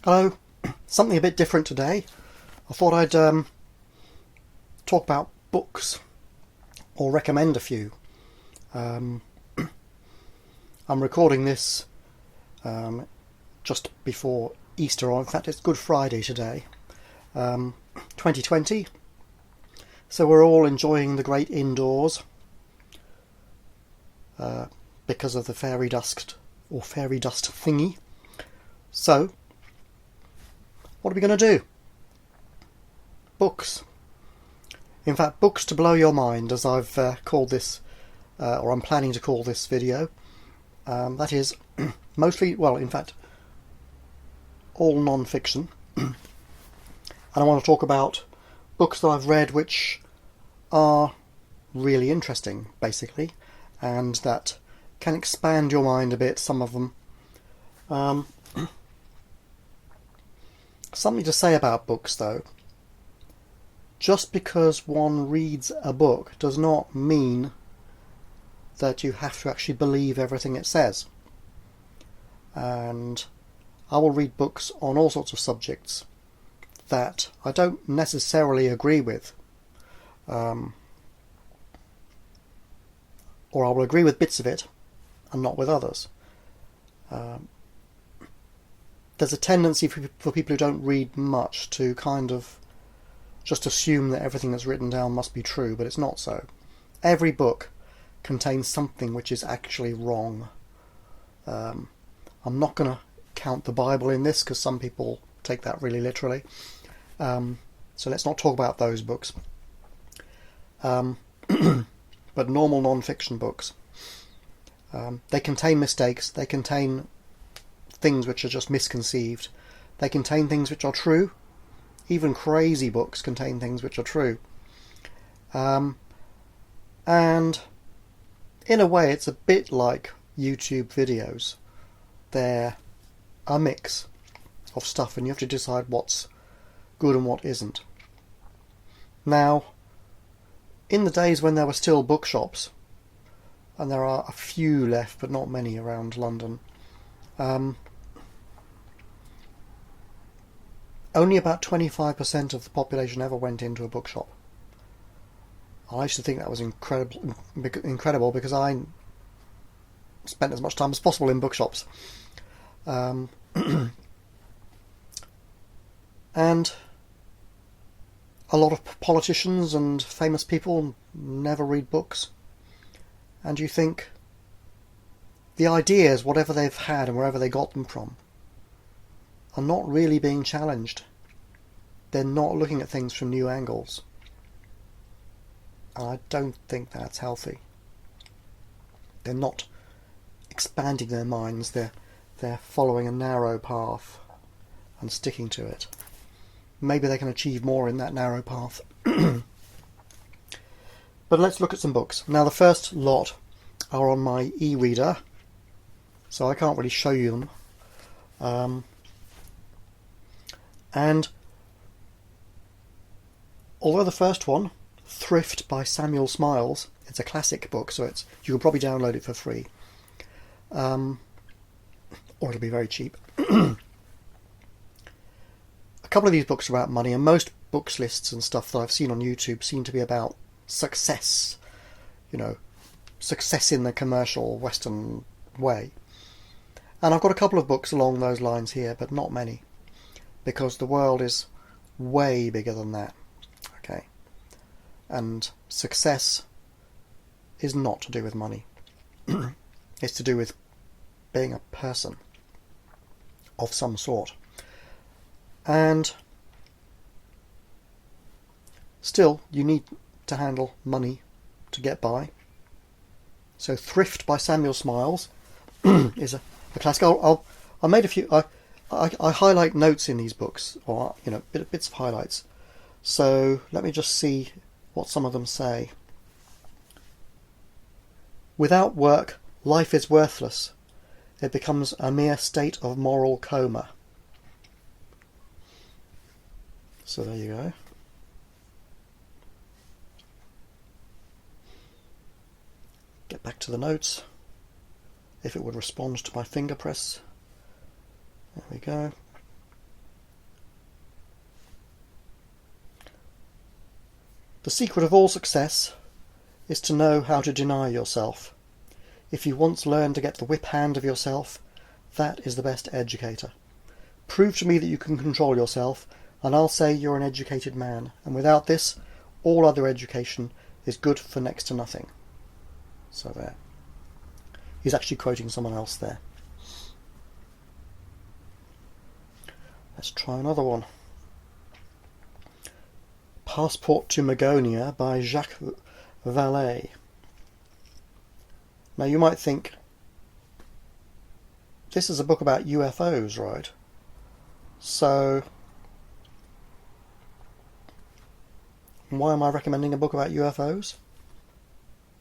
Hello, something a bit different today. I thought I'd talk about books, or recommend a few. I'm recording this just before Easter, or in fact it's Good Friday today, 2020. So we're all enjoying the great indoors because of the fairy dust thingy. So, what are we going to do? Books. In fact, books to blow your mind, as I've called this, or I'm planning to call this video. That is mostly, well, in fact, all non-fiction. And I want to talk about books that I've read which are really interesting, basically, and that can expand your mind a bit, some of them. Something to say about books, though. Just because one reads a book does not mean that you have to actually believe everything it says. And I will read books on all sorts of subjects that I don't necessarily agree with. Or I will agree with bits of it and not with others. There's a tendency for people who don't read much to kind of just assume that everything that's written down must be true, but it's not so. Every book contains something which is actually wrong. I'm not going to count the Bible in this because some people take that really literally. So let's not talk about those books. But normal non-fiction books. They contain mistakes, they contain things which are just misconceived, they contain things which are true. Even crazy books contain things which are true. And in a way it's a bit like YouTube videos. They're a mix of stuff and you have to decide what's good and what isn't. Now, in the days when there were still bookshops, and there are a few left but not many around London, only about 25% of the population ever went into a bookshop. I used to think that was incredible because I spent as much time as possible in bookshops. And a lot of politicians and famous people never read books. And you think the ideas, whatever they've had and wherever they got them from, are not really being challenged. They're not looking at things from new angles. And I don't think that's healthy. They're not expanding their minds, they're following a narrow path and sticking to it. Maybe they can achieve more in that narrow path. But let's look at some books. Now the first lot are on my e-reader, so I can't really show you them. And although the first one, Thrift by Samuel Smiles, it's a classic book, so you can probably download it for free. Or it'll be very cheap. A couple of these books are about money, and most books lists and stuff that I've seen on YouTube seem to be about success. You know, success in the commercial Western way. And I've got a couple of books along those lines here, but not many. Because the world is way bigger than that. Okay. And success is not to do with money. It's to do with being a person of some sort. And still, you need to handle money to get by. So Thrift by Samuel Smiles is a classic. I made a few. I highlight notes in these books, or bits of highlights. So let me just see what some of them say. Without work, life is worthless. It becomes a mere state of moral coma. So there you go. Get back to the notes. If it would respond to my finger press. There we go. The secret of all success is to know how to deny yourself. If you once learn to get the whip hand of yourself, that is the best educator. Prove to me that you can control yourself, and I'll say you're an educated man, and without this, all other education is good for next to nothing. So there. He's actually quoting someone else there. Let's try another one. Passport to Magonia by Jacques Vallee. Now you might think, this is a book about UFOs, right? So why am I recommending a book about UFOs?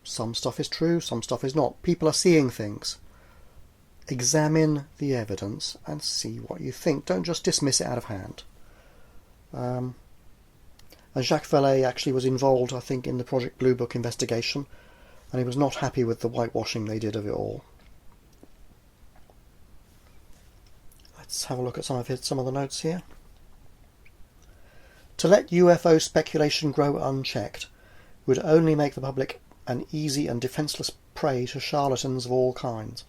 Some stuff is true, some stuff is not. People are seeing things. Examine the evidence and see what you think. Don't just dismiss it out of hand. And Jacques Vallee actually was involved, I think, in the Project Blue Book investigation, and he was not happy with the whitewashing they did of it all. Let's have a look at some of the notes here. To let UFO speculation grow unchecked would only make the public an easy and defenceless prey to charlatans of all kinds.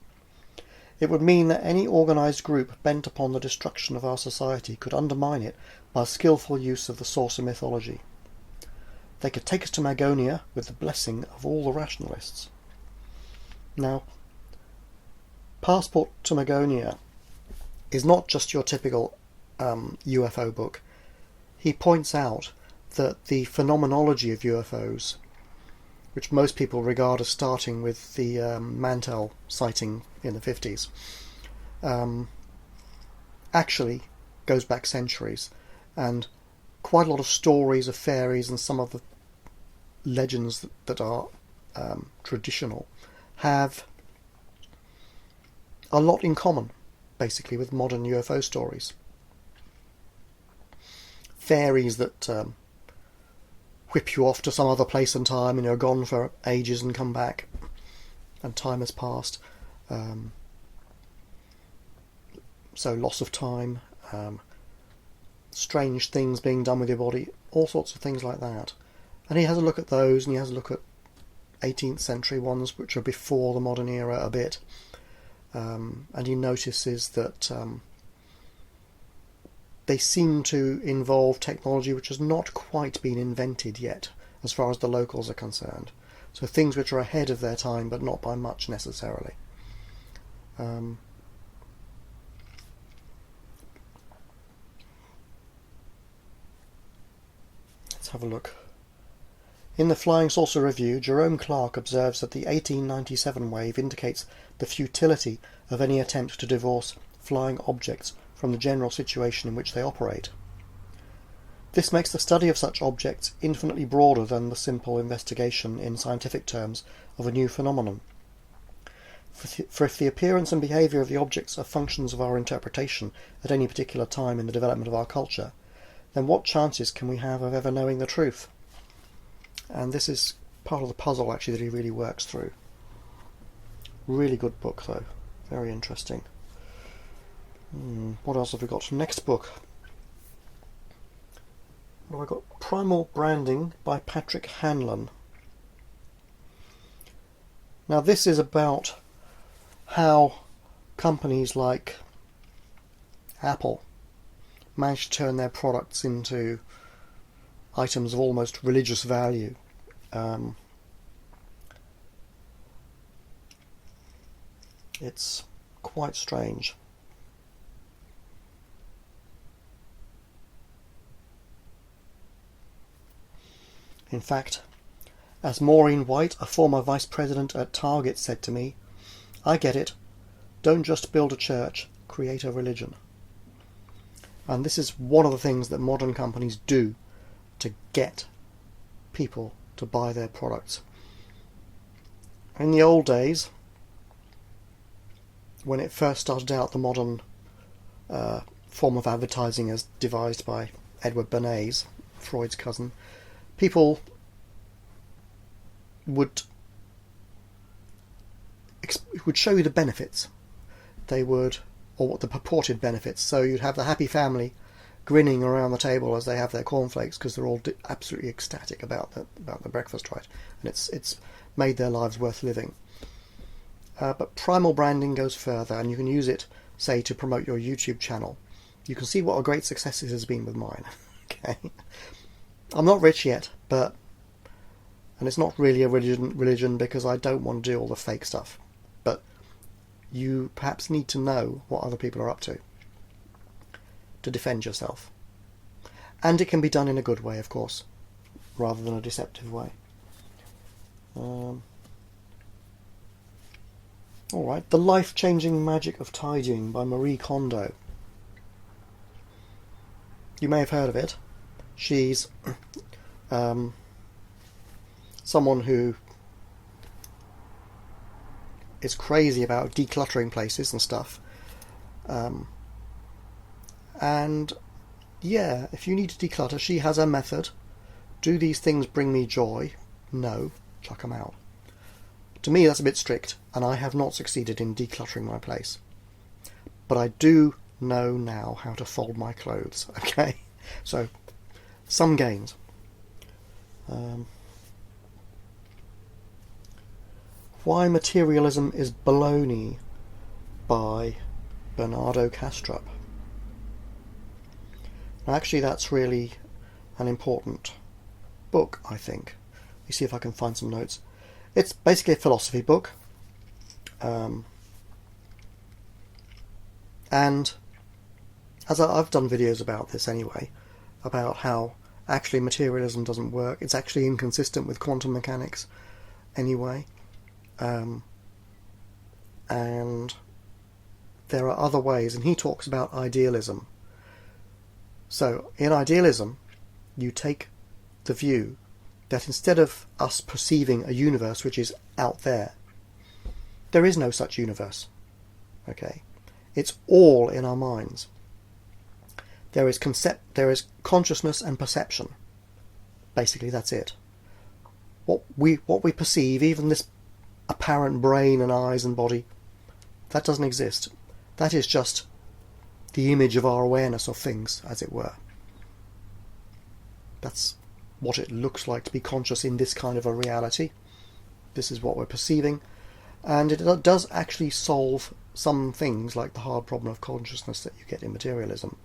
It would mean that any organised group bent upon the destruction of our society could undermine it by skillful use of the saucer mythology. They could take us to Magonia with the blessing of all the rationalists. Now, Passport to Magonia is not just your typical UFO book. He points out that the phenomenology of UFOs, which most people regard as starting with the Mantell sighting in the 50s, actually goes back centuries, and quite a lot of stories of fairies and some of the legends that are traditional have a lot in common, basically, with modern UFO stories. Fairies that whip you off to some other place and time, and you're gone for ages and come back, and time has passed. So loss of time, strange things being done with your body, all sorts of things like that. And he has a look at those, and he has a look at 18th century ones which are before the modern era a bit, and he notices that they seem to involve technology which has not quite been invented yet as far as the locals are concerned. So things which are ahead of their time, but not by much necessarily. Let's have a look. In the Flying Saucer Review, Jerome Clark observes that the 1897 wave indicates the futility of any attempt to divorce flying objects from the general situation in which they operate. This makes the study of such objects infinitely broader than the simple investigation in scientific terms of a new phenomenon. For if the appearance and behaviour of the objects are functions of our interpretation at any particular time in the development of our culture, then what chances can we have of ever knowing the truth? And this is part of the puzzle, actually, that he really works through. Really good book, though. Very interesting. What else have we got? Next book. What have I got? Primal Branding by Patrick Hanlon. Now this is about how companies like Apple manage to turn their products into items of almost religious value. It's quite strange. In fact, as Maureen White, a former vice president at Target, said to me, "I get it. Don't just build a church, create a religion." And this is one of the things that modern companies do to get people to buy their products. In the old days, when it first started out, the modern form of advertising as devised by Edward Bernays, Freud's cousin, people would show you the benefits. They would, or what the purported benefits. So you'd have the happy family grinning around the table as they have their cornflakes because they're all absolutely ecstatic about the breakfast, right? And it's made their lives worth living. But primal branding goes further, and you can use it, say, to promote your YouTube channel. You can see what a great success it has been with mine. Okay, I'm not rich yet, and it's not really a religion because I don't want to do all the fake stuff. But you perhaps need to know what other people are up to defend yourself. And it can be done in a good way, of course, rather than a deceptive way. Alright, The Life-Changing Magic of Tidying by Marie Kondo. You may have heard of it. She's someone who is crazy about decluttering places and stuff. And yeah, if you need to declutter, she has a method. Do these things bring me joy? No, chuck them out. To me, that's a bit strict, and I have not succeeded in decluttering my place. But I do know now how to fold my clothes, okay? So, some gains. Why Materialism is Baloney by Bernardo Kastrup. Actually, that's really an important book, I think. Let me see if I can find some notes. It's basically a philosophy book. And as I've done videos about this anyway, about how actually materialism doesn't work. It's actually inconsistent with quantum mechanics anyway. And there are other ways, and he talks about idealism. So, in idealism, you take the view that instead of us perceiving a universe which is out there is no such universe. Okay? It's all in our minds. There is consciousness and perception. Basically, that's it. What we perceive, even this apparent brain and eyes and body, that doesn't exist. That is just the image of our awareness of things, as it were. That's what it looks like to be conscious in this kind of a reality. This is what we're perceiving, and it does actually solve some things like the hard problem of consciousness that you get in materialism.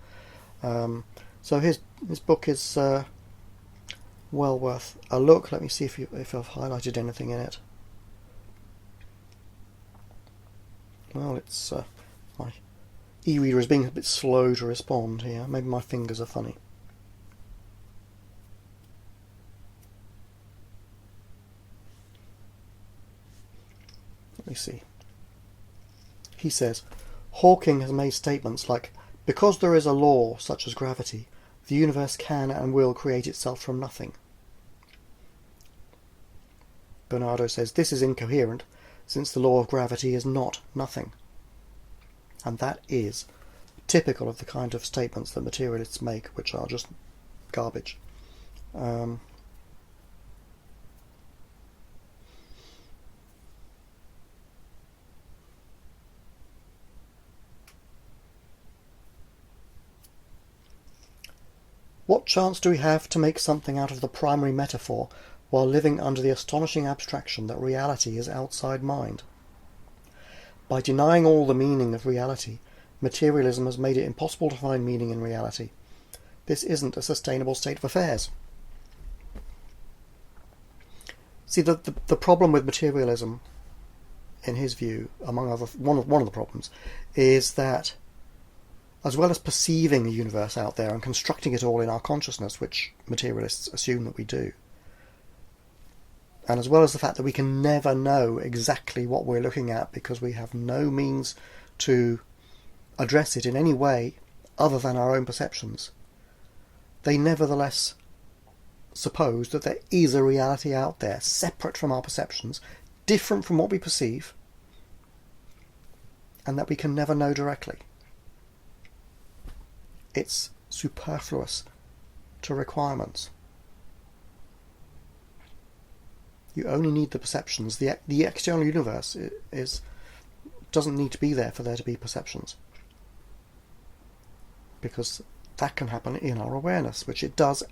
So his book is well worth a look. Let me see if I've highlighted anything in it. Well, it's my e-reader is being a bit slow to respond here. Maybe my fingers are funny. Let me see. He says, Hawking has made statements like, because there is a law such as gravity, the universe can and will create itself from nothing. Bernardo says, this is incoherent, since the law of gravity is not nothing. And that is typical of the kind of statements that materialists make, which are just garbage. What chance do we have to make something out of the primary metaphor while living under the astonishing abstraction that reality is outside mind? By denying all the meaning of reality, materialism has made it impossible to find meaning in reality. This isn't a sustainable state of affairs. See, the problem with materialism, in his view, among other one of the problems, is that as well as perceiving a universe out there and constructing it all in our consciousness, which materialists assume that we do, and as well as the fact that we can never know exactly what we're looking at because we have no means to address it in any way other than our own perceptions, they nevertheless suppose that there is a reality out there, separate from our perceptions, different from what we perceive, and that we can never know directly. It's superfluous to requirements. You only need the perceptions. The external universe doesn't need to be there for there to be perceptions, because that can happen in our awareness, which it does,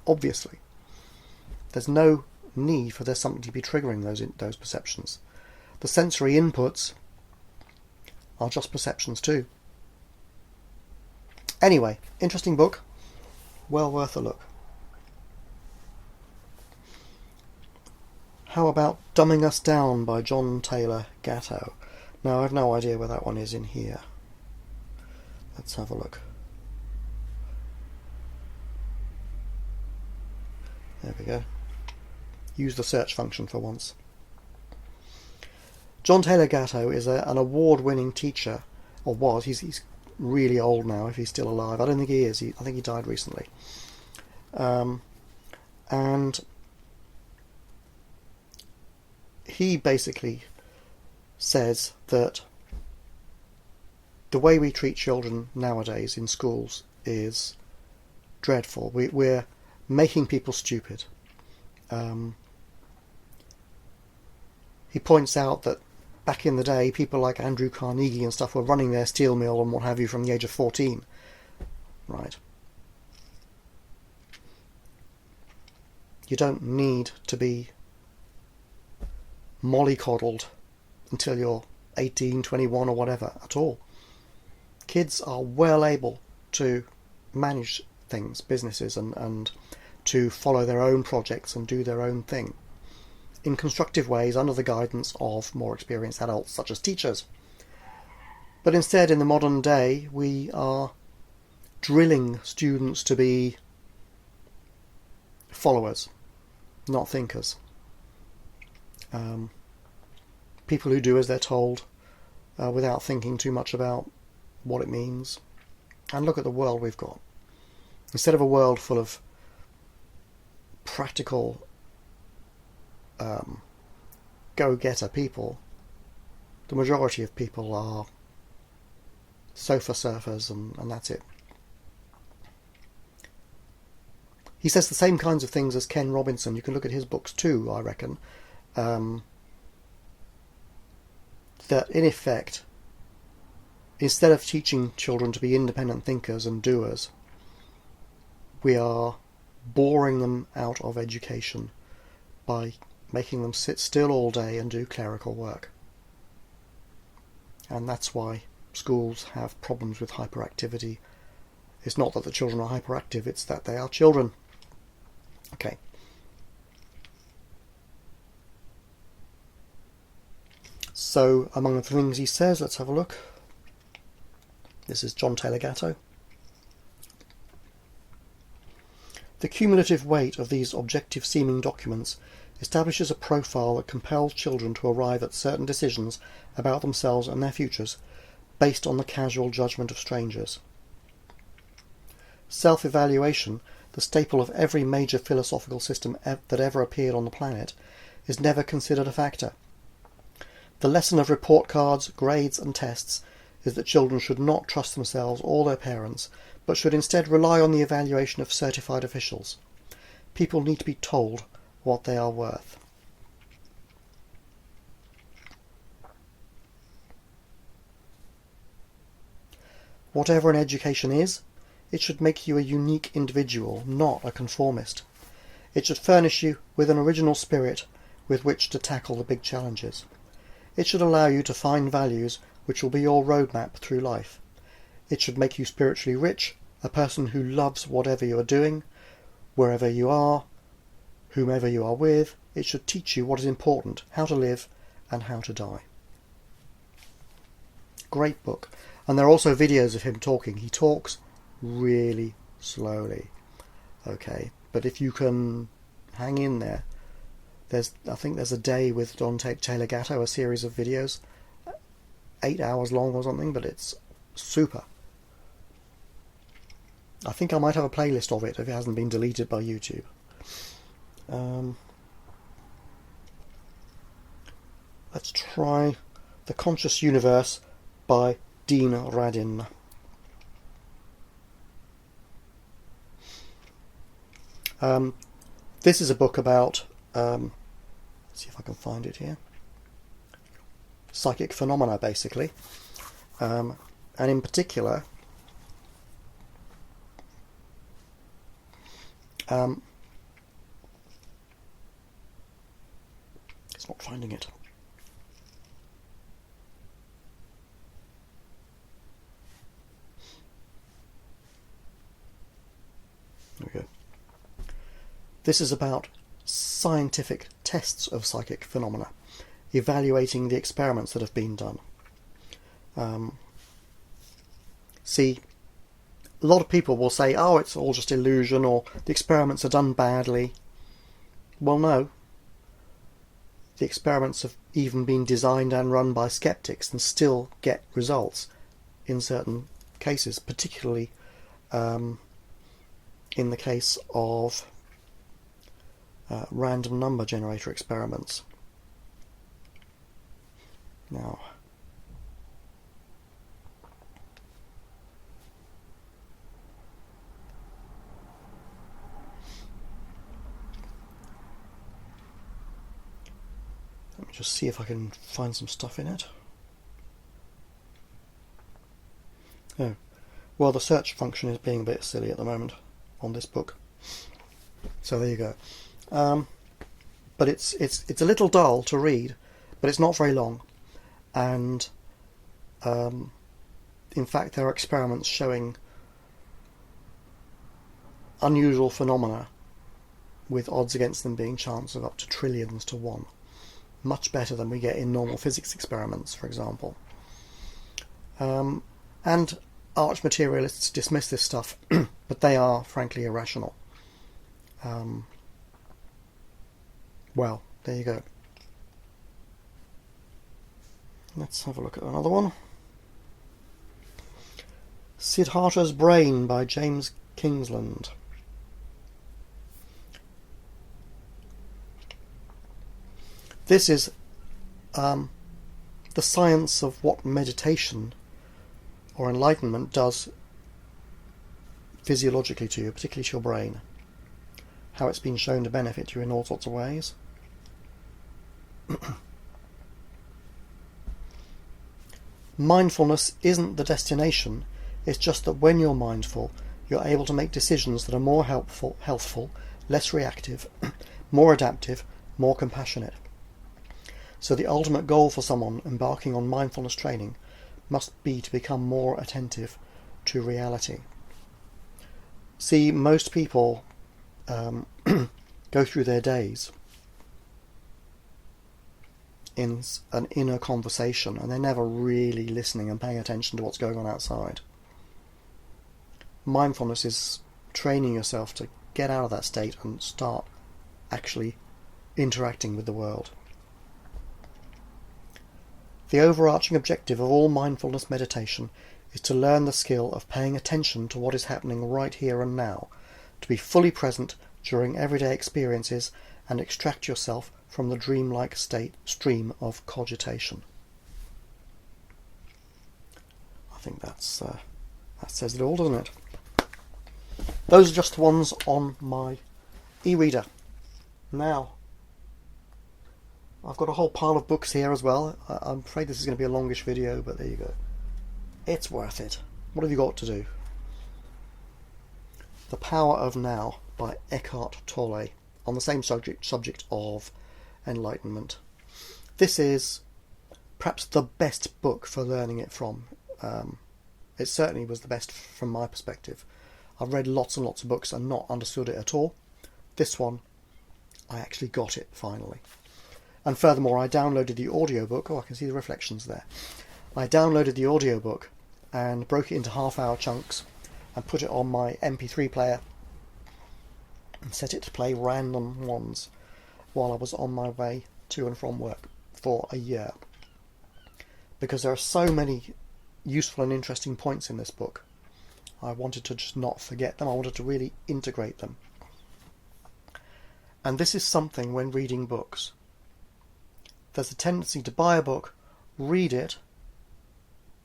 obviously. There's no need for there something to be triggering those perceptions. The sensory inputs are just perceptions too. Anyway, interesting book, well worth a look. How about Dumbing Us Down by John Taylor Gatto? Now, I have no idea where that one is in here. Let's have a look. There we go. Use the search function for once. John Taylor Gatto is an award-winning teacher, or was. He's really old now, if he's still alive. I don't think he is. I think he died recently. And he basically says that the way we treat children nowadays in schools is dreadful. We're making people stupid. He points out that back in the day, people like Andrew Carnegie and stuff were running their steel mill and what have you from the age of 14. Right. You don't need to be mollycoddled until you're 18, 21 or whatever at all. Kids are well able to manage things, businesses, and to follow their own projects and do their own thing in constructive ways under the guidance of more experienced adults such as teachers. But instead, in the modern day, we are drilling students to be followers, not thinkers. People who do as they're told without thinking too much about what it means. And look at the world we've got. Instead of a world full of practical go-getter people, the majority of people are sofa surfers and that's it. He says the same kinds of things as Ken Robinson. You can look at his books too, I reckon. That in effect, instead of teaching children to be independent thinkers and doers, we are boring them out of education by making them sit still all day and do clerical work. And that's why schools have problems with hyperactivity. It's not that the children are hyperactive, it's that they are children. Okay. So, among the things he says, let's have a look. This is John Taylor Gatto. The cumulative weight of these objective-seeming documents establishes a profile that compels children to arrive at certain decisions about themselves and their futures based on the casual judgment of strangers. Self-evaluation, the staple of every major philosophical system that ever appeared on the planet, is never considered a factor. The lesson of report cards, grades and tests is that children should not trust themselves or their parents, but should instead rely on the evaluation of certified officials. People need to be told what they are worth. Whatever an education is, it should make you a unique individual, not a conformist. It should furnish you with an original spirit with which to tackle the big challenges. It should allow you to find values which will be your roadmap through life. It should make you spiritually rich, a person who loves whatever you are doing, wherever you are, whomever you are with. It should teach you what is important, how to live and how to die. Great book. And there are also videos of him talking. He talks really slowly. Okay, but if you can hang in there, I think there's a day with John Taylor Gatto, a series of videos, 8 hours long or something, but it's super. I think I might have a playlist of it if it hasn't been deleted by YouTube. Let's try The Conscious Universe by Dean Radin. This is a book about, let's see if I can find it here, psychic phenomena basically, and in particular It's not finding it. There we go. This is about scientific tests of psychic phenomena, evaluating the experiments that have been done. See, a lot of people will say, oh, it's all just illusion, or the experiments are done badly. Well, no. The experiments have even been designed and run by skeptics and still get results in certain cases, particularly in the case of random number generator experiments. Now, let me just see if I can find some stuff in it. Oh, well, the search function is being a bit silly at the moment on this book. So there you go. But it's a little dull to read, but it's not very long, and in fact there are experiments showing unusual phenomena with odds against them being chance of up to trillions to 1. Much better than we get in normal physics experiments, for example. And arch materialists dismiss this stuff, but they are frankly irrational. Well, there you go. Let's have a look at another one. Siddhartha's Brain by James Kingsland. This is the science of what meditation or enlightenment does physiologically to you, particularly to your brain. How it's been shown to benefit you in all sorts of ways. Mindfulness isn't the destination, it's just that when you're mindful, you're able to make decisions that are more healthful, less reactive, more adaptive, more compassionate. So the ultimate goal for someone embarking on mindfulness training must be to become more attentive to reality. See, most people go through their days in an inner conversation, and they're never really listening and paying attention to what's going on outside. Mindfulness is training yourself to get out of that state and start actually interacting with the world. The overarching objective of all mindfulness meditation is to learn the skill of paying attention to what is happening right here and now, to be fully present during everyday experiences and extract yourself from the dreamlike stream of cogitation. I think that says it all, doesn't it? Those are just the ones on my e-reader. Now, I've got a whole pile of books here as well. I'm afraid this is going to be a longish video, but there you go. It's worth it. What have you got to do? The Power of Now by Eckhart Tolle, on the same subject of enlightenment. This is perhaps the best book for learning it from. It certainly was the best from my perspective. I've read lots and lots of books and not understood it at all. This one, I actually got it finally. And furthermore, I downloaded the audiobook. Oh, I can see the reflections there. I downloaded the audiobook and broke it into half-hour chunks and put it on my MP3 player and set it to play random ones while I was on my way to and from work for a year. Because there are so many useful and interesting points in this book. I wanted to just not forget them. I wanted to really integrate them. And this is something when reading books. There's a tendency to buy a book, read it,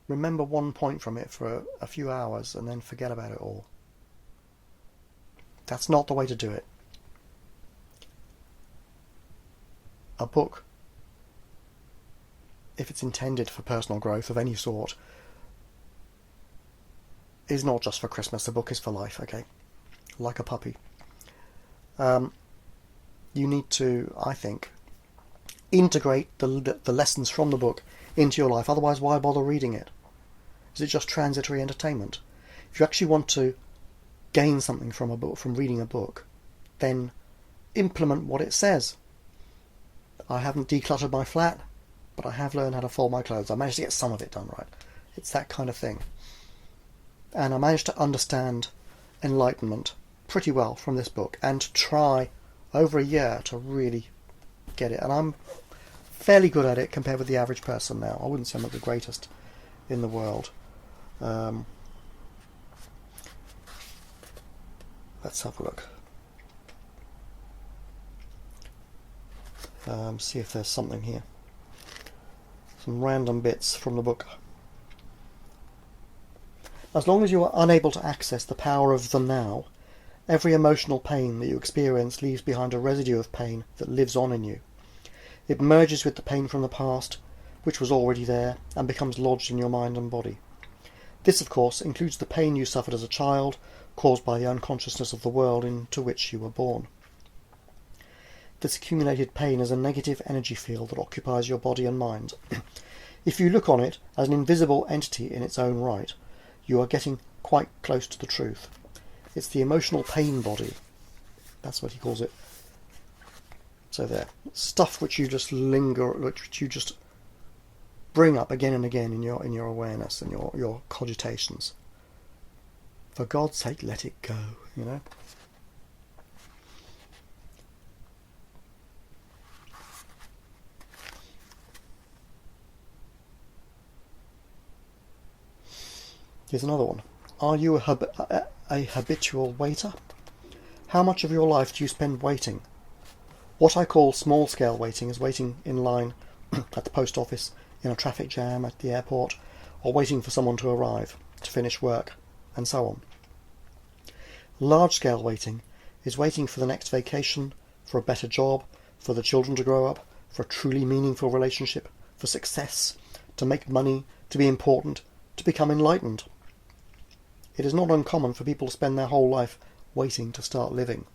remember one point from it for a few hours, and then forget about it all. That's not the way to do it. A book, if it's intended for personal growth of any sort, is not just for Christmas. A book is for life, okay? Like a puppy. You need to, I think, integrate the lessons from the book into your life. Otherwise, why bother reading it? Is it just transitory entertainment? If you actually want to gain something from a book, from reading a book, then implement what it says. I haven't decluttered my flat, but I have learned how to fold my clothes. I managed to get some of it done right. It's that kind of thing. And I managed to understand enlightenment pretty well from this book, and to try over a year to really get it. And I'm fairly good at it compared with the average person now. I wouldn't say I'm not the greatest in the world. Let's have a look. See if there's something here. Some random bits from the book. As long as you are unable to access the power of the now, every emotional pain that you experience leaves behind a residue of pain that lives on in you. It merges with the pain from the past, which was already there, and becomes lodged in your mind and body. This, of course, includes the pain you suffered as a child, caused by the unconsciousness of the world into which you were born. This accumulated pain is a negative energy field that occupies your body and mind. If you look on it as an invisible entity in its own right, you are getting quite close to the truth. It's the emotional pain body. That's what he calls it. So there. Stuff which you just which you just bring up again and again in your awareness and your cogitations. For God's sake, let it go, you know? Here's another one. Are you a habitual waiter? How much of your life do you spend waiting? What I call small-scale waiting is waiting in line at the post office, in a traffic jam at the airport, or waiting for someone to arrive, to finish work, and so on. Large-scale waiting is waiting for the next vacation, for a better job, for the children to grow up, for a truly meaningful relationship, for success, to make money, to be important, to become enlightened. It is not uncommon for people to spend their whole life waiting to start living.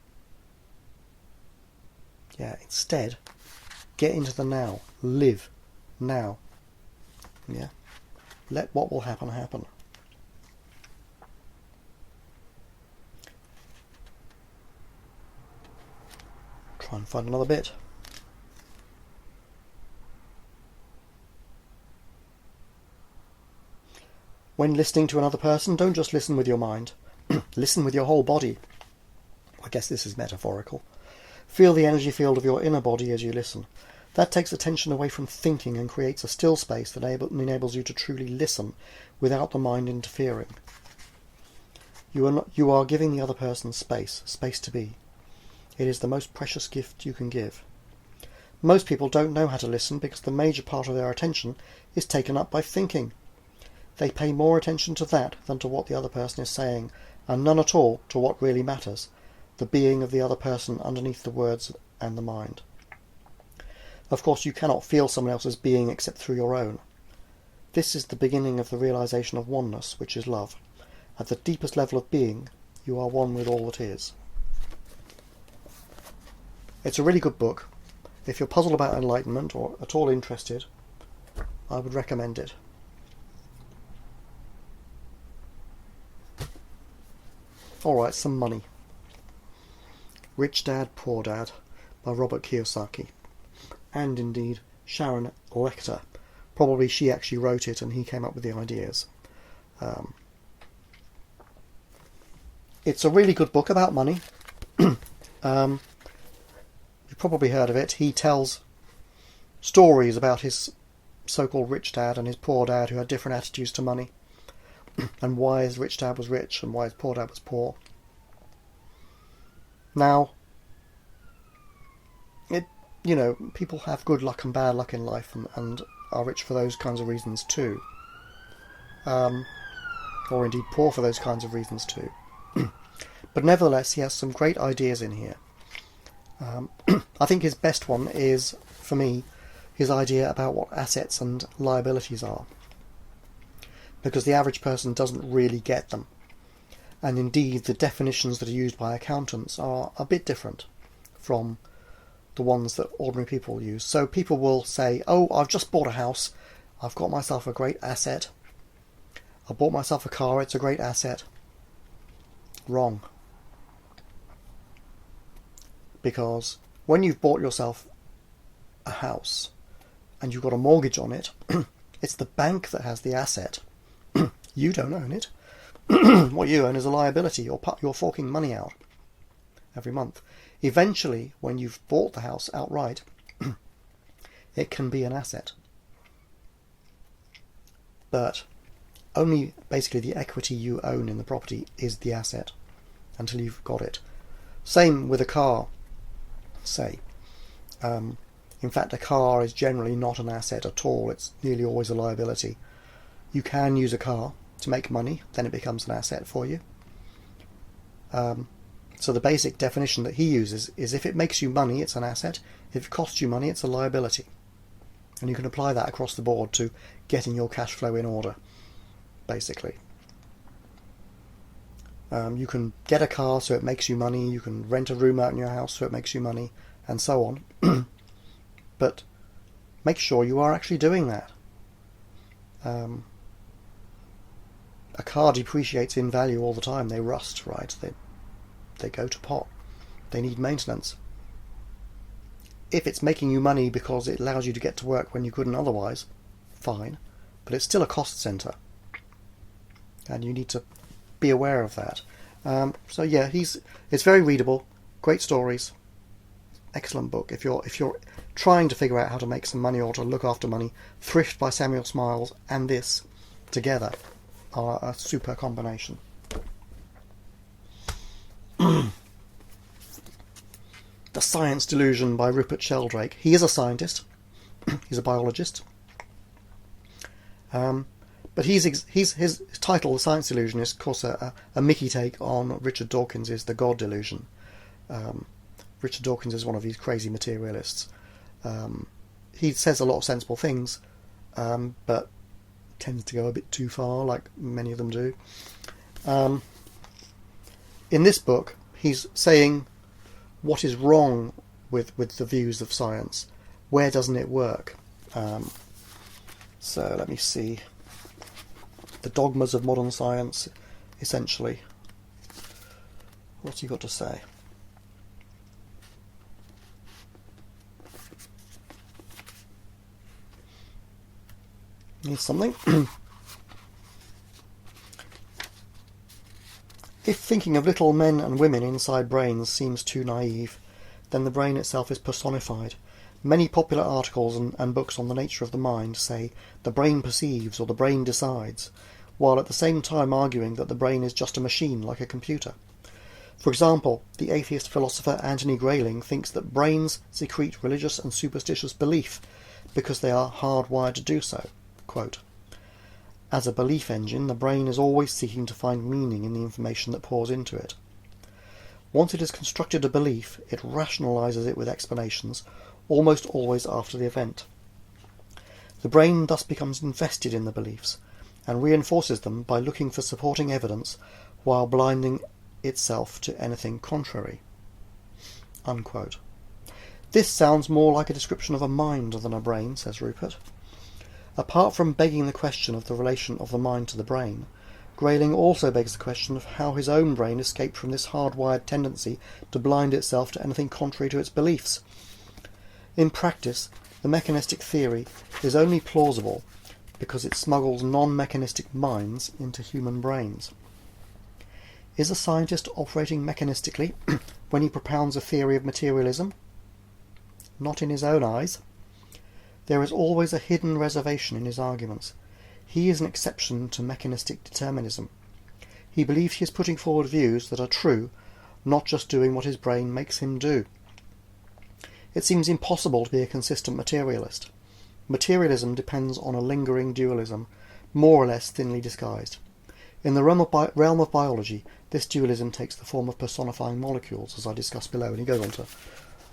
Yeah, instead, get into the now. Live now. Yeah. Let what will happen happen. Try and find another bit. When listening to another person, don't just listen with your mind. Listen with your whole body. I guess this is metaphorical. Feel the energy field of your inner body as you listen. That takes attention away from thinking and creates a still space that enables you to truly listen without the mind interfering. You are giving the other person space to be. It is the most precious gift you can give. Most people don't know how to listen because the major part of their attention is taken up by thinking. They pay more attention to that than to what the other person is saying, and none at all to what really matters, the being of the other person underneath the words and the mind. Of course, you cannot feel someone else's being except through your own. This is the beginning of the realization of oneness, which is love. At the deepest level of being, you are one with all that is. It's a really good book. If you're puzzled about enlightenment or at all interested, I would recommend it. Alright, some money. Rich Dad, Poor Dad by Robert Kiyosaki. And indeed, Sharon Lechter. Probably she actually wrote it and he came up with the ideas. It's a really good book about money. You've probably heard of it. He tells stories about his so-called rich dad and his poor dad who had different attitudes to money. And why his rich dad was rich and why his poor dad was poor. Now, people have good luck and bad luck in life and are rich for those kinds of reasons too. Or indeed poor for those kinds of reasons too. But nevertheless, he has some great ideas in here. I think his best one is, for me, his idea about what assets and liabilities are. Because the average person doesn't really get them. And indeed, the definitions that are used by accountants are a bit different. from the ones that ordinary people use. So people will say, oh, I've just bought a house, I've got myself a great asset, I bought myself a car, it's a great asset. Wrong. Because when you've bought yourself a house and you've got a mortgage on it, it's the bank that has the asset. You don't own it. What you own is a liability. You're forking money out every month. Eventually, when you've bought the house outright, it can be an asset. But only basically the equity you own in the property is the asset until you've got it. Same with a car, say. In fact, a car is generally not an asset at all. It's nearly always a liability. You can use a car to make money, then it becomes an asset for you. So the basic definition that he uses is if it makes you money, it's an asset. If it costs you money, it's a liability. And you can apply that across the board to getting your cash flow in order, basically. You can get a car so it makes you money, you can rent a room out in your house so it makes you money, and so on. But make sure you are actually doing that. A car depreciates in value all the time. They rust, right? They go to pot. They need maintenance. If it's making you money because it allows you to get to work when you couldn't otherwise, fine. But it's still a cost centre. And you need to be aware of that. So yeah, it's very readable. Great stories. Excellent book. If you're trying to figure out how to make some money or to look after money, Thrift by Samuel Smiles and this together are a super combination. The Science Delusion by Rupert Sheldrake. He is a scientist. He's a biologist. But his title, The Science Delusion, is of course a Mickey take on Richard Dawkins's The God Delusion. Richard Dawkins is one of these crazy materialists. He says a lot of sensible things, but tends to go a bit too far, like many of them do. In this book, he's saying what is wrong with the views of science. Where doesn't it work? So let me see. The dogmas of modern science, essentially. What's he got to say? Here's something. If thinking of little men and women inside brains seems too naive, then the brain itself is personified. Many popular articles and books on the nature of the mind say the brain perceives or the brain decides, while at the same time arguing that the brain is just a machine like a computer. For example, the atheist philosopher Anthony Grayling thinks that brains secrete religious and superstitious belief because they are hardwired to do so. Quote, as a belief engine, the brain is always seeking to find meaning in the information that pours into it. Once it has constructed a belief, it rationalizes it with explanations, almost always after the event. The brain thus becomes invested in the beliefs, and reinforces them by looking for supporting evidence while blinding itself to anything contrary. Unquote. This sounds more like a description of a mind than a brain, says Rupert. Apart from begging the question of the relation of the mind to the brain, Grayling also begs the question of how his own brain escaped from this hardwired tendency to blind itself to anything contrary to its beliefs. In practice, the mechanistic theory is only plausible because it smuggles non-mechanistic minds into human brains. Is a scientist operating mechanistically when he propounds a theory of materialism? Not in his own eyes. There is always a hidden reservation in his arguments. He is an exception to mechanistic determinism. He believes he is putting forward views that are true, not just doing what his brain makes him do. It seems impossible to be a consistent materialist. Materialism depends on a lingering dualism, more or less thinly disguised. In the realm of biology, this dualism takes the form of personifying molecules, as I discussed below, and he goes on to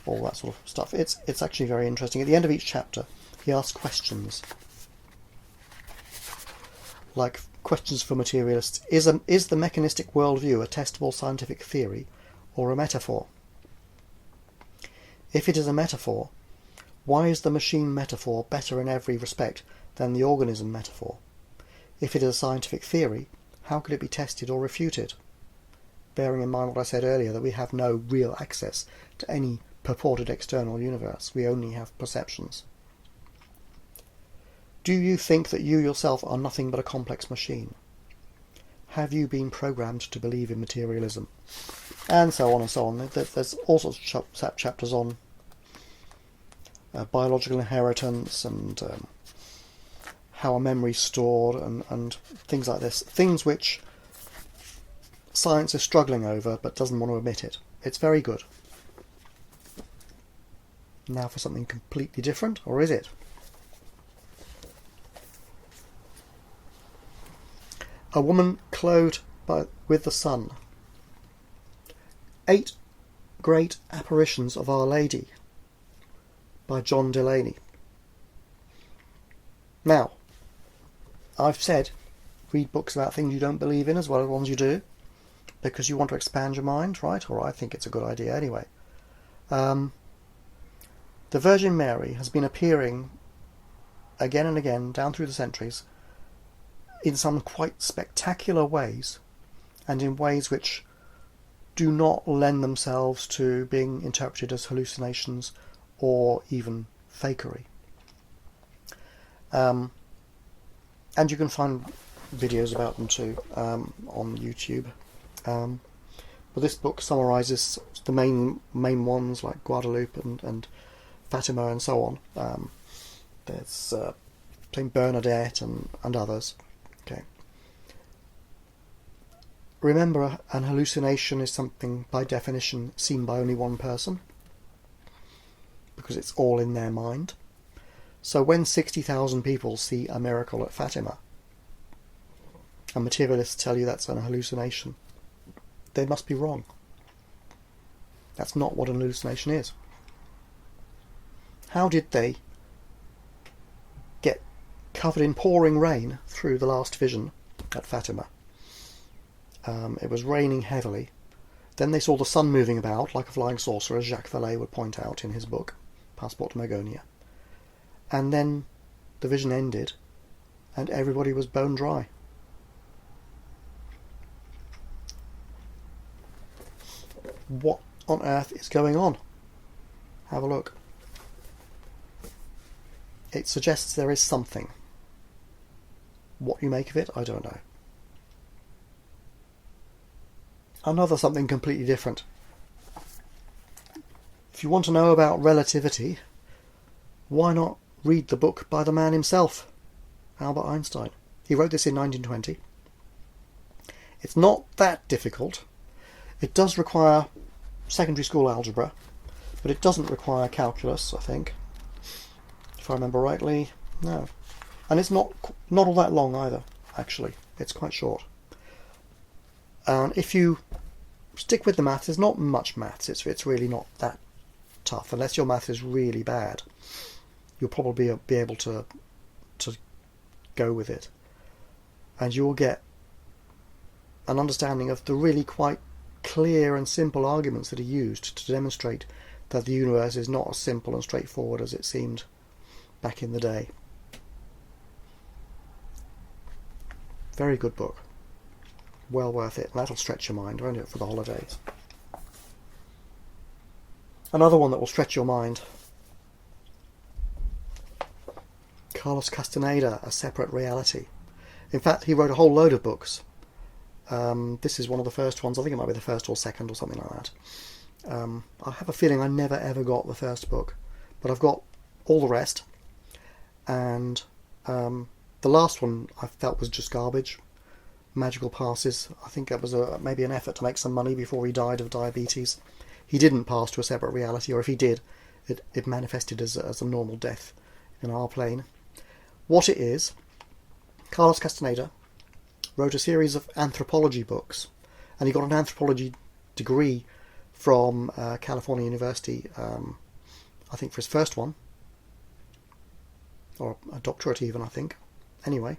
all that sort of stuff. It's actually very interesting. At the end of each chapter, he asks questions. Like questions for materialists. Is the mechanistic worldview a testable scientific theory or a metaphor? If it is a metaphor, why is the machine metaphor better in every respect than the organism metaphor? If it is a scientific theory, how could it be tested or refuted? Bearing in mind what I said earlier, that we have no real access to any purported external universe, we only have perceptions. Do you think that you yourself are nothing but a complex machine? Have you been programmed to believe in materialism? And so on and so on. There's all sorts of chapters on biological inheritance and how a memory is stored and things like this. Things which science is struggling over but doesn't want to admit it. It's very good. Now for something completely different, or is it? A woman clothed with the sun. 8 Great Apparitions of Our Lady by John Delaney. Now, I've said read books about things you don't believe in as well as ones you do, because you want to expand your mind, right? Or I think it's a good idea anyway. The Virgin Mary has been appearing again and again down through the centuries in some quite spectacular ways, and in ways which do not lend themselves to being interpreted as hallucinations or even fakery. And you can find videos about them too on YouTube. But this book summarises the main ones like Guadalupe and Fatima and so on. There's Saint Bernadette and others. Okay. Remember, an hallucination is something by definition seen by only one person, because it's all in their mind. So when 60,000 people see a miracle at Fatima, and materialists tell you that's an hallucination, they must be wrong. That's not what an hallucination is. How did they get covered in pouring rain through the last vision at Fatima? It was raining heavily. Then they saw the sun moving about like a flying saucer, as Jacques Vallee would point out in his book, Passport to Magonia. And then the vision ended, and everybody was bone dry. What on earth is going on? Have a look. It suggests there is something. What you make of it, I don't know. Another something completely different. If you want to know about relativity, why not read the book by the man himself, Albert Einstein? He wrote this in 1920. It's not that difficult. It does require secondary school algebra, but it doesn't require calculus, I think. If I remember rightly, no. And it's not all that long either, actually. It's quite short. And if you stick with the maths, there's not much maths. It's really not that tough. Unless your math is really bad, you'll probably be able to go with it. And you'll get an understanding of the really quite clear and simple arguments that are used to demonstrate that the universe is not as simple and straightforward as it seemed back in the day. Very good book. Well worth it. That'll stretch your mind, won't it, for the holidays? Another one that will stretch your mind. Carlos Castaneda, A Separate Reality. In fact, he wrote a whole load of books. This is one of the first ones. I think it might be the first or second or something like that. I have a feeling I never ever got the first book, but I've got all the rest. And the last one I felt was just garbage. Magical Passes. I think that was maybe an effort to make some money before he died of diabetes. He didn't pass to a separate reality, or if he did, it manifested as a normal death in our plane. What it is, Carlos Castaneda wrote a series of anthropology books, and he got an anthropology degree from California University, I think for his first one, or a doctorate even, I think. Anyway.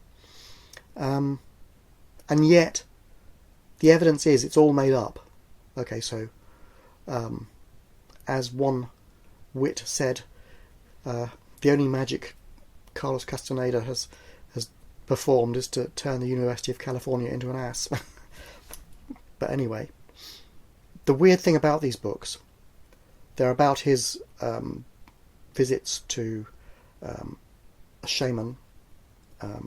And yet, the evidence is it's all made up. Okay, so as one wit said the only magic Carlos Castaneda has performed is to turn the University of California into an ass. But anyway, the weird thing about these books, they're about his visits to a shaman, a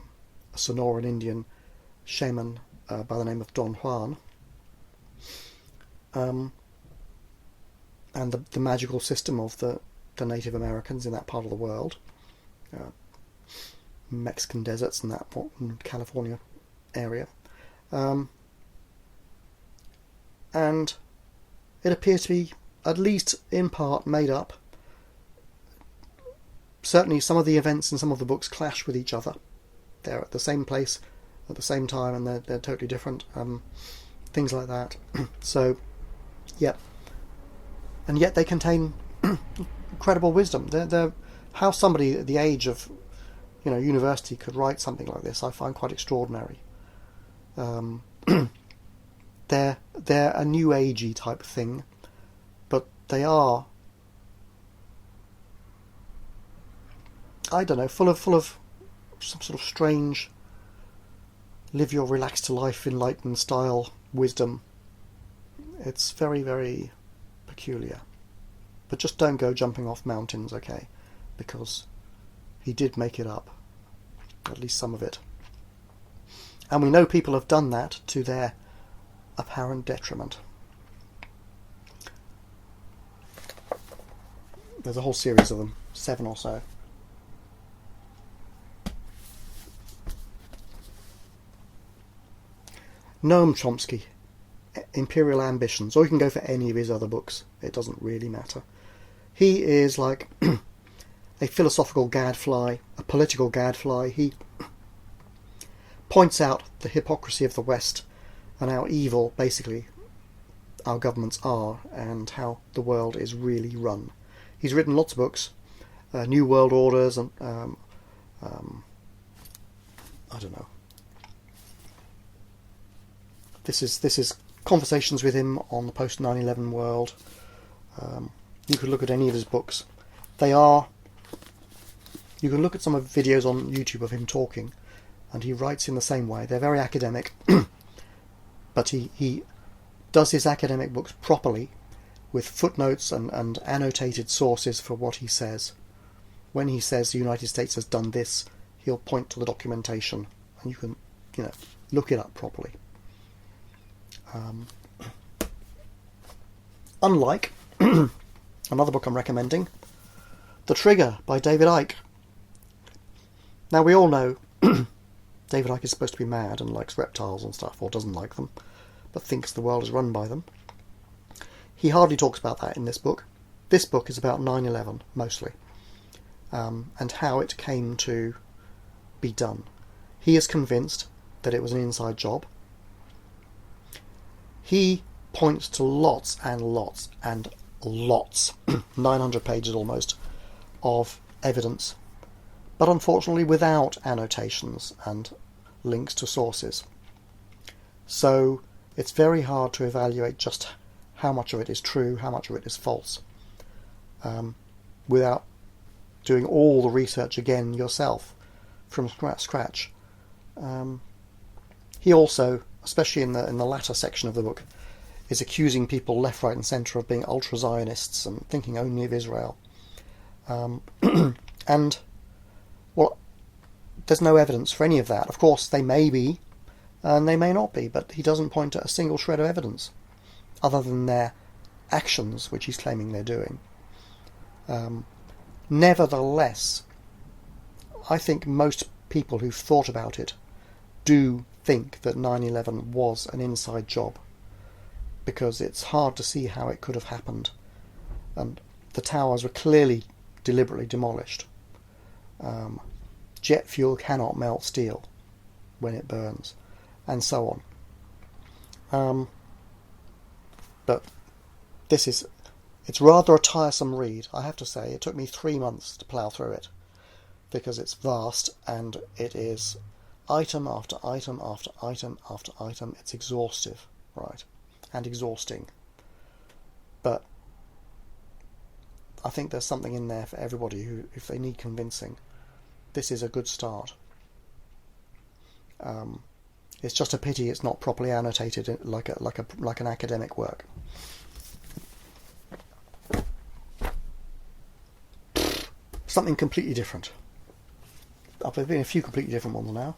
Sonoran Indian shaman by the name of Don Juan, and the magical system of the Native Americans in that part of the world, Mexican deserts and that California area, and it appears to be at least in part made up. Certainly some of the events in some of the books clash with each other. They're at the same place at the same time, and they're totally different. Things like that. So, yeah. And yet they contain incredible wisdom. They're how somebody at the age of, university could write something like this, I find quite extraordinary. They're a new agey type thing, but they are, I don't know, full of some sort of strange, live your relaxed life, enlightened style wisdom. It's very, very peculiar. But just don't go jumping off mountains, okay? Because he did make it up. At least some of it. And we know people have done that to their apparent detriment. There's a whole series of them, 7 or so. Noam Chomsky, Imperial Ambitions, or you can go for any of his other books. It doesn't really matter. He is like a philosophical gadfly, a political gadfly. He points out the hypocrisy of the West and how evil, basically, our governments are and how the world is really run. He's written lots of books, New World Orders, and I don't know. This is conversations with him on the post 9/11 world. You could look at any of his books. You can look at some of the videos on YouTube of him talking, and he writes in the same way. They're very academic, but he does his academic books properly, with footnotes and annotated sources for what he says. When he says the United States has done this, he'll point to the documentation, and you can, look it up properly. Unlike another book I'm recommending, The Trigger by David Icke. Now we all know David Icke is supposed to be mad and likes reptiles and stuff, or doesn't like them, but thinks the world is run by them. He hardly talks about that in this book. This book is about 9/11, mostly, and how it came to be done. He is convinced that it was an inside job. He points to lots and lots and lots, 900 pages almost, of evidence, but unfortunately without annotations and links to sources. So it's very hard to evaluate just how much of it is true, how much of it is false, without doing all the research again yourself from scratch. He also, especially in the latter section of the book, is accusing people left, right and centre of being ultra-Zionists and thinking only of Israel. And, well, there's no evidence for any of that. Of course, they may be, and they may not be, but he doesn't point to a single shred of evidence, other than their actions, which he's claiming they're doing. Nevertheless, I think most people who've thought about it do think that 9/11 was an inside job, because it's hard to see how it could have happened, and the towers were clearly deliberately demolished. Jet fuel cannot melt steel when it burns, and so on. But it's rather a tiresome read, I have to say. It took me 3 months to plough through it, because it's vast and it is item after item after item after item. It's exhaustive, right, and exhausting. But I think there's something in there for everybody who, if they need convincing, this is a good start. It's just a pity it's not properly annotated like an academic work. Something completely different. There've been a few completely different ones now.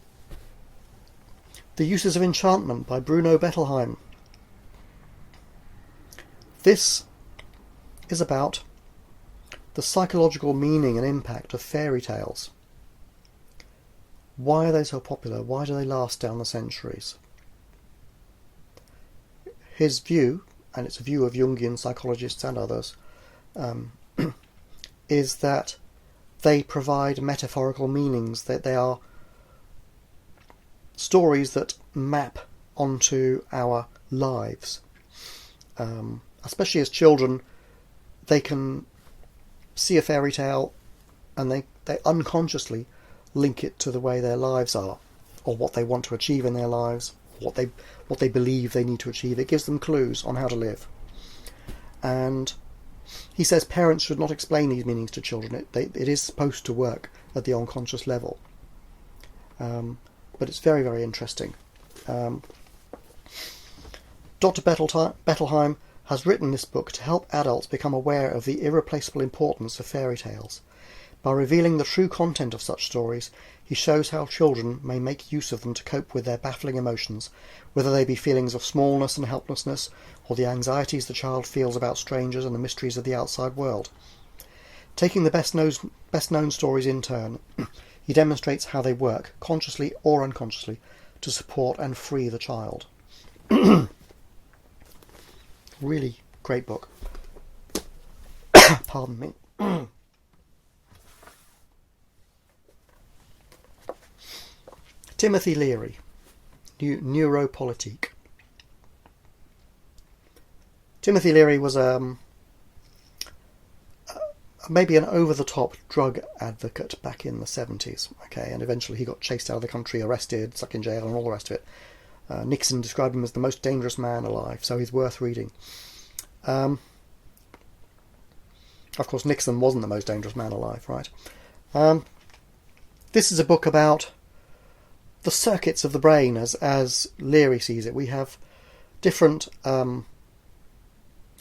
The Uses of Enchantment by Bruno Bettelheim. This is about the psychological meaning and impact of fairy tales. Why are they so popular? Why do they last down the centuries? His view, and it's a view of Jungian psychologists and others, is that they provide metaphorical meanings, that they are stories that map onto our lives. Especially as children, they can see a fairy tale and they unconsciously link it to the way their lives are, or what they want to achieve in their lives, what they believe they need to achieve. It gives them clues on how to live. And he says parents should not explain these meanings to children. It is supposed to work at the unconscious level. But it's very, very interesting. Dr. Bettelheim has written this book to help adults become aware of the irreplaceable importance of fairy tales. By revealing the true content of such stories, he shows how children may make use of them to cope with their baffling emotions, whether they be feelings of smallness and helplessness, or the anxieties the child feels about strangers and the mysteries of the outside world. Taking the best-known stories in turn, he demonstrates how they work, consciously or unconsciously, to support and free the child. Really great book. Pardon me. Timothy Leary, Neuropolitique. Timothy Leary was maybe an over-the-top drug advocate back in the 70s, okay, and eventually he got chased out of the country, arrested, stuck in jail, and all the rest of it. Nixon described him as the most dangerous man alive, so he's worth reading. Of course, Nixon wasn't the most dangerous man alive, right? This is a book about the circuits of the brain as Leary sees it. We have different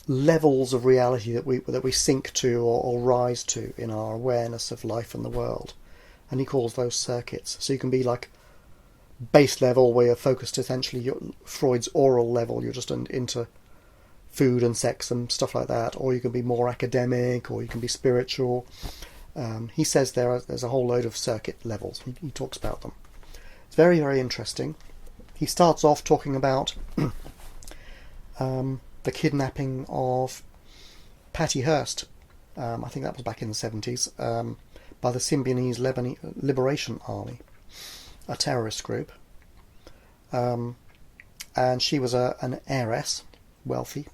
levels of reality that we sink to or rise to in our awareness of life and the world, and he calls those circuits. So you can be like base level, where you're focused essentially Freud's oral level, you're just into food and sex and stuff like that, or you can be more academic, or you can be spiritual. He says there's a whole load of circuit levels. He talks about them. It's very, very interesting. He starts off talking about the kidnapping of Patty Hearst. I think that was back in the 70s, by the Symbionese Liberation Army, a terrorist group. And she was an heiress, wealthy.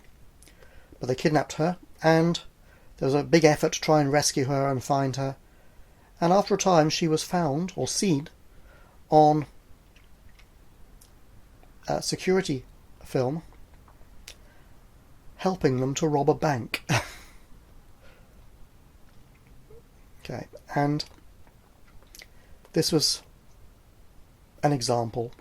But they kidnapped her, and there was a big effort to try and rescue her and find her. And after a time, she was found or seen on a security film helping them to rob a bank. Okay, and this was an example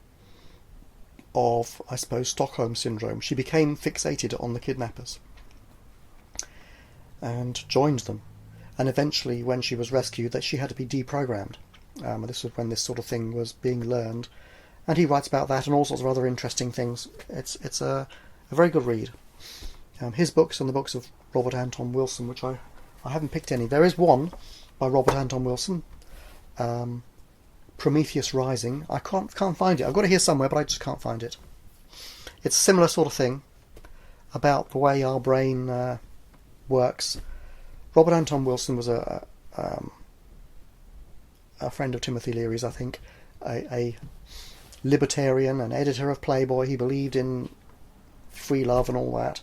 of, I suppose, Stockholm Syndrome. She became fixated on the kidnappers and joined them. And eventually, when she was rescued, that she had to be deprogrammed. This was when this sort of thing was being learned. And he writes about that and all sorts of other interesting things. It's a very good read. His books and the books of Robert Anton Wilson, which I haven't picked any. There is one by Robert Anton Wilson, Prometheus Rising. I can't find it. I've got it here somewhere, but I just can't find it. It's a similar sort of thing about the way our brain works. Robert Anton Wilson was a friend of Timothy Leary's, I think, a libertarian, an editor of Playboy. He believed in free love and all that.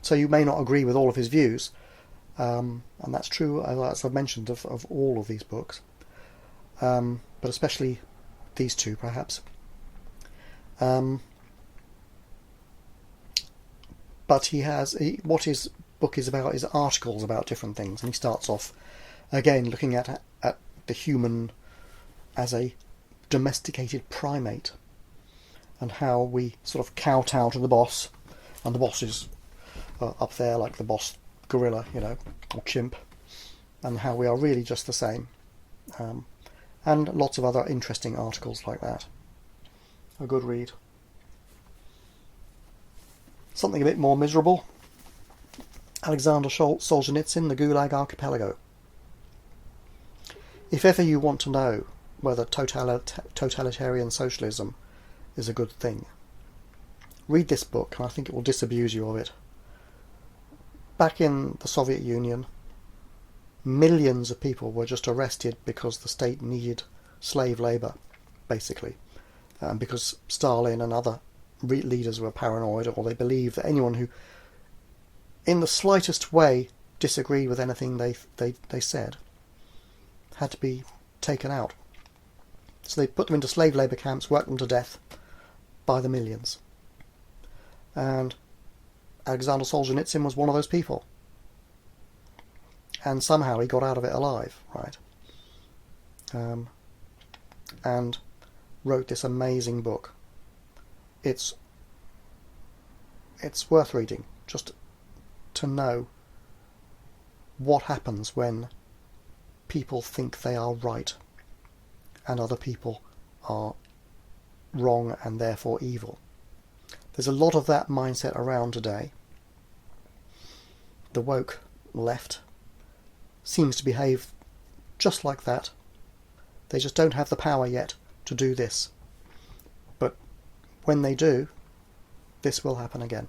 So you may not agree with all of his views, and that's true, as I've mentioned, of all of these books, but especially these two, perhaps. But what is book is about is articles about different things, and he starts off again looking at the human as a domesticated primate, and how we sort of kowtow to the boss, and the boss is up there like the boss gorilla, or chimp, and how we are really just the same, and lots of other interesting articles like that. A good read. Something a bit more miserable. Alexander Solzhenitsyn, The Gulag Archipelago. If ever you want to know whether totalitarian socialism is a good thing, read this book, and I think it will disabuse you of it. Back in the Soviet Union, millions of people were just arrested because the state needed slave labour, basically, because Stalin and other leaders were paranoid, or they believed that anyone who in the slightest way disagreed with anything they said had to be taken out. So they put them into slave labour camps, worked them to death by the millions. And Alexander Solzhenitsyn was one of those people. And somehow he got out of it alive, right? And wrote this amazing book. It's worth reading, just to know what happens when people think they are right and other people are wrong and therefore evil. There's a lot of that mindset around today. The woke left seems to behave just like that. They just don't have the power yet to do this. But when they do, this will happen again.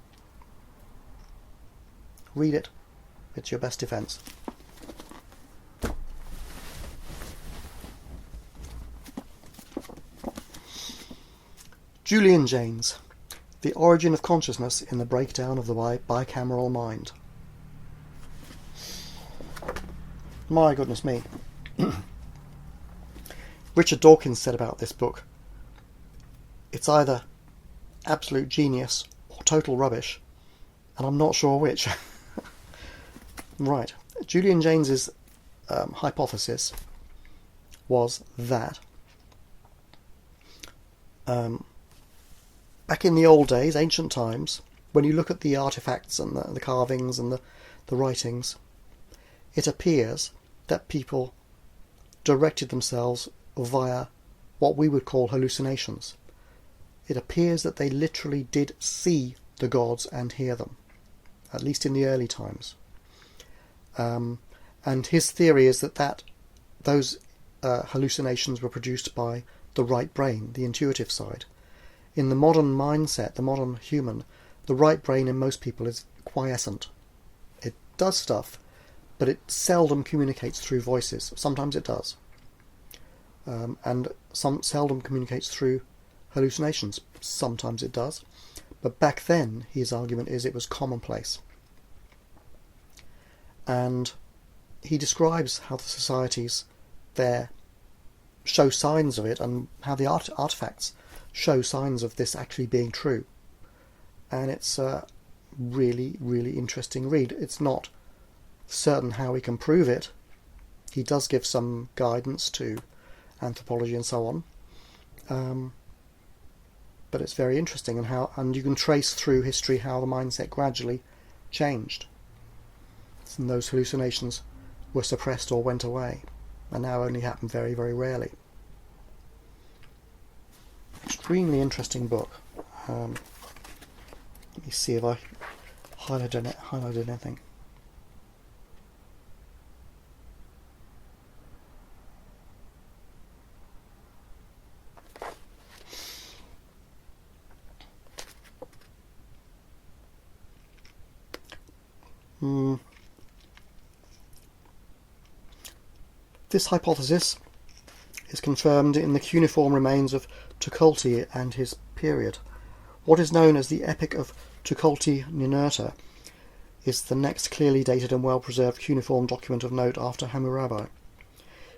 Read it. It's your best defence. Julian Jaynes, The Origin of Consciousness in the Breakdown of the Bicameral Mind. My goodness me. Richard Dawkins said about this book, it's either absolute genius or total rubbish, and I'm not sure which. Right. Julian Jaynes's hypothesis was that back in the old days, ancient times, when you look at the artifacts and the carvings and the writings, it appears that people directed themselves via what we would call hallucinations. It appears that they literally did see the gods and hear them, at least in the early times. And his theory is that those hallucinations were produced by the right brain, the intuitive side. In the modern mindset, the modern human, the right brain in most people is quiescent. It does stuff, but it seldom communicates through voices. Sometimes it does. And seldom communicates through hallucinations. Sometimes it does. But back then, his argument is it was commonplace. And he describes how the societies there show signs of it, and how the artifacts show signs of this actually being true. And it's a really, really interesting read. It's not certain how he can prove it. He does give some guidance to anthropology and so on. But it's very interesting, and you can trace through history how the mindset gradually changed. And those hallucinations were suppressed or went away, and now only happen very, very rarely. Extremely interesting book. Let me see if I highlighted anything. This hypothesis is confirmed in the cuneiform remains of Tukulti and his period. What is known as the Epic of Tukulti-Ninurta is the next clearly dated and well-preserved cuneiform document of note after Hammurabi.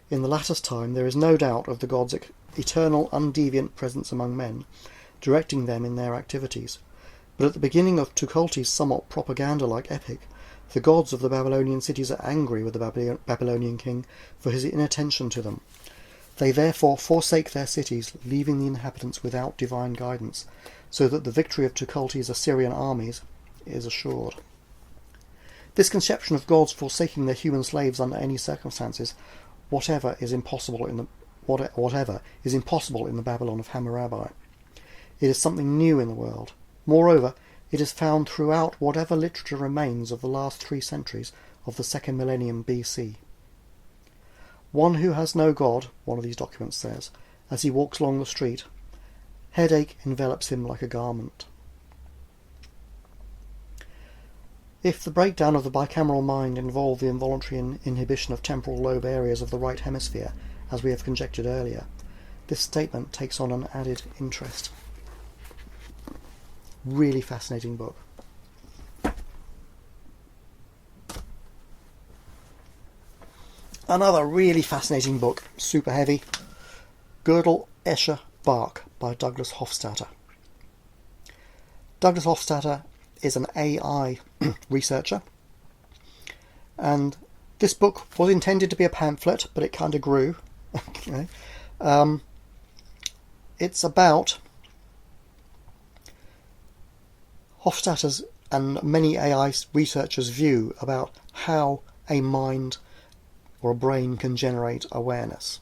In the latter's time there is no doubt of the gods' eternal undeviant presence among men, directing them in their activities. But at the beginning of Tukulti's somewhat propaganda-like epic, The gods of the Babylonian cities are angry with the Babylonian king for his inattention to them. They therefore forsake their cities, leaving the inhabitants without divine guidance, so that the victory of Tukulti's Assyrian armies is assured. This conception of gods forsaking their human slaves under any circumstances, whatever is impossible in the Babylon of Hammurabi. It is something new in the world. Moreover, it is found throughout whatever literature remains of the last 3 centuries of the 2nd millennium BC. One who has no God, one of these documents says, as he walks along the street, headache envelops him like a garment. If the breakdown of the bicameral mind involved the involuntary inhibition of temporal lobe areas of the right hemisphere, as we have conjectured earlier, this statement takes on an added interest. Really fascinating book. Another really fascinating book, super heavy, Gödel, Escher, Bach by Douglas Hofstadter. Douglas Hofstadter is an AI researcher, and this book was intended to be a pamphlet, but it kind of grew. It's about Hofstadter's and many AI researchers' view about how a mind or a brain can generate awareness.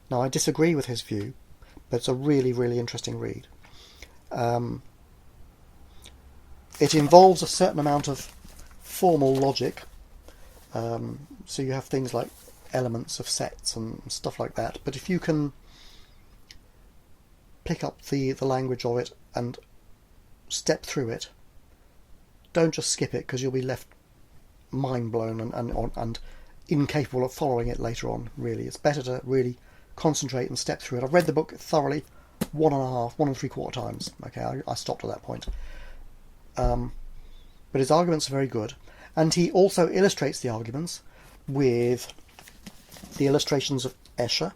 Now, I disagree with his view, but it's a really, really interesting read. It involves a certain amount of formal logic, so you have things like elements of sets and stuff like that, but if you can pick up the language of it and step through it, don't just skip it, because you'll be left mind blown and incapable of following it later on. Really, it's better to really concentrate and step through it. I've read the book thoroughly 1.5 times. Okay, I stopped at that point. But his arguments are very good, and he also illustrates the arguments with the illustrations of Escher,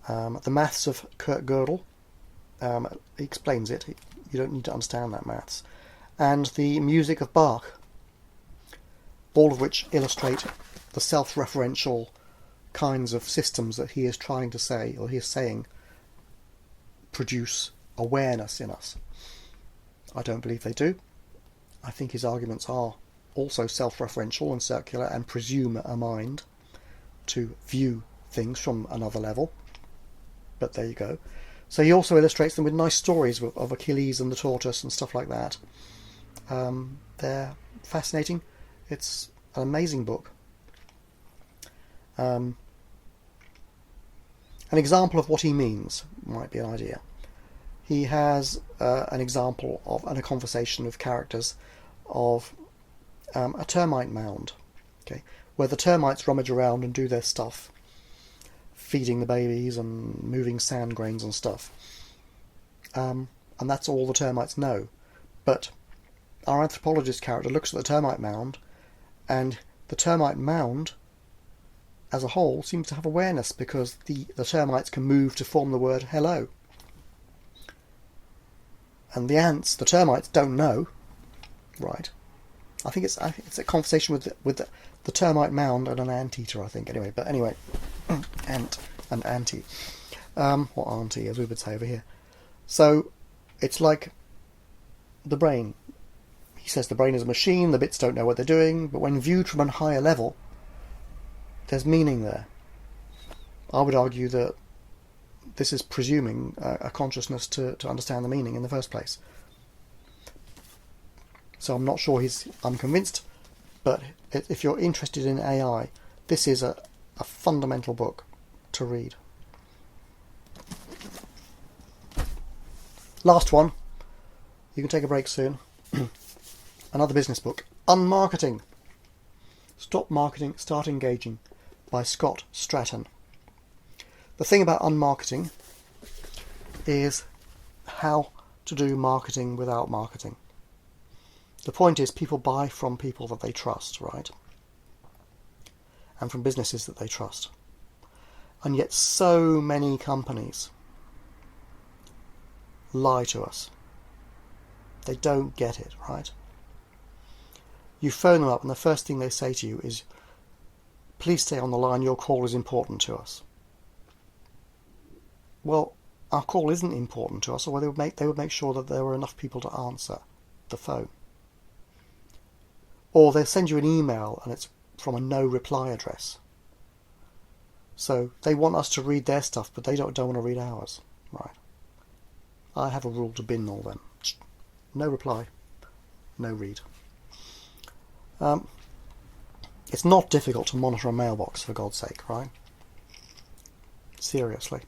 the maths of Kurt Gödel. He explains it. You don't need to understand that maths. And the music of Bach, all of which illustrate the self-referential kinds of systems that he is trying to say, or he is saying, produce awareness in us. I don't believe they do. I think his arguments are also self-referential and circular and presume a mind to view things from another level. But there you go. So he also illustrates them with nice stories of Achilles and the tortoise and stuff like that. They're fascinating. It's an amazing book. An example of what he means might be an idea. He has an example of, and a conversation with characters of a termite mound, okay, where the termites rummage around and do their stuff, feeding the babies and moving sand grains and stuff. And that's all the termites know. But our anthropologist character looks at the termite mound, and the termite mound as a whole seems to have awareness, because the termites can move to form the word hello. And the ants, the termites, don't know, right? I think it's a conversation with the termite mound and an anteater, I think. Anyway, ant and auntie, or auntie, as we would say over here. So it's like the brain. He says the brain is a machine. The bits don't know what they're doing, but when viewed from a higher level, there's meaning there. I would argue that this is presuming a consciousness to understand the meaning in the first place. So I'm not sure I'm convinced, but if you're interested in AI, this is a fundamental book to read. Last one. You can take a break soon. Another business book. Unmarketing. Stop Marketing, Start Engaging by Scott Stratton. The thing about unmarketing is how to do marketing without marketing. The point is, people buy from people that they trust, right? And from businesses that they trust. And yet so many companies lie to us. They don't get it, right? You phone them up and the first thing they say to you is, please stay on the line, your call is important to us. Well, our call isn't important to us, or they would make sure that there were enough people to answer the phone. Or they'll send you an email and it's from a no reply address. So they want us to read their stuff, but they don't want to read ours. Right. I have a rule to bin all them. No reply, no read. It's not difficult to monitor a mailbox, for God's sake, right? Seriously.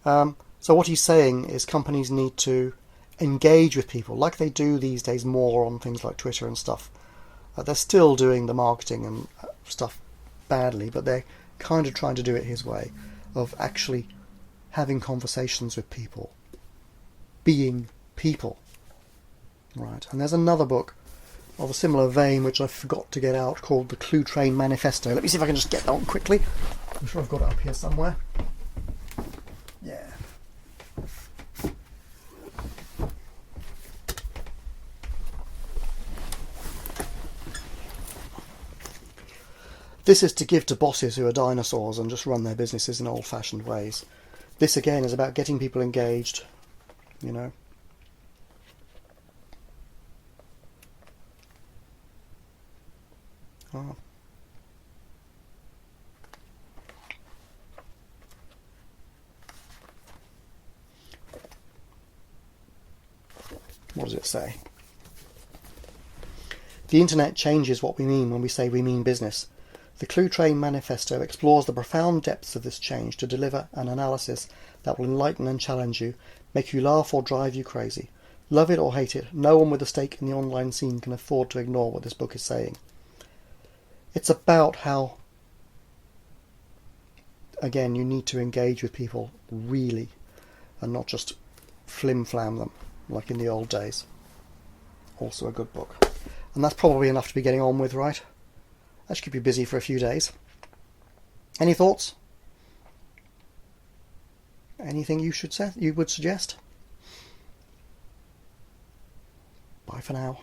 So what he's saying is companies need to engage with people like they do these days more on things like Twitter and stuff. They're still doing the marketing and stuff badly, but they're kind of trying to do it his way, of actually having conversations with people, being people. Right, and there's another book of a similar vein which I forgot to get out, called the Cluetrain Manifesto. Let me see if I can just get that one quickly. I'm sure I've got it up here somewhere. Yeah. This is to give to bosses who are dinosaurs and just run their businesses in old-fashioned ways. This again is about getting people engaged, you know. Oh. What does it say? The internet changes what we mean when we say we mean business. The Cluetrain Manifesto explores the profound depths of this change to deliver an analysis that will enlighten and challenge you, make you laugh or drive you crazy. Love it or hate it, no one with a stake in the online scene can afford to ignore what this book is saying. It's about how, again, you need to engage with people really, and not just flim-flam them like in the old days. Also a good book. And that's probably enough to be getting on with, right? That should keep you busy for a few days. Any thoughts? Anything you would suggest? Bye for now.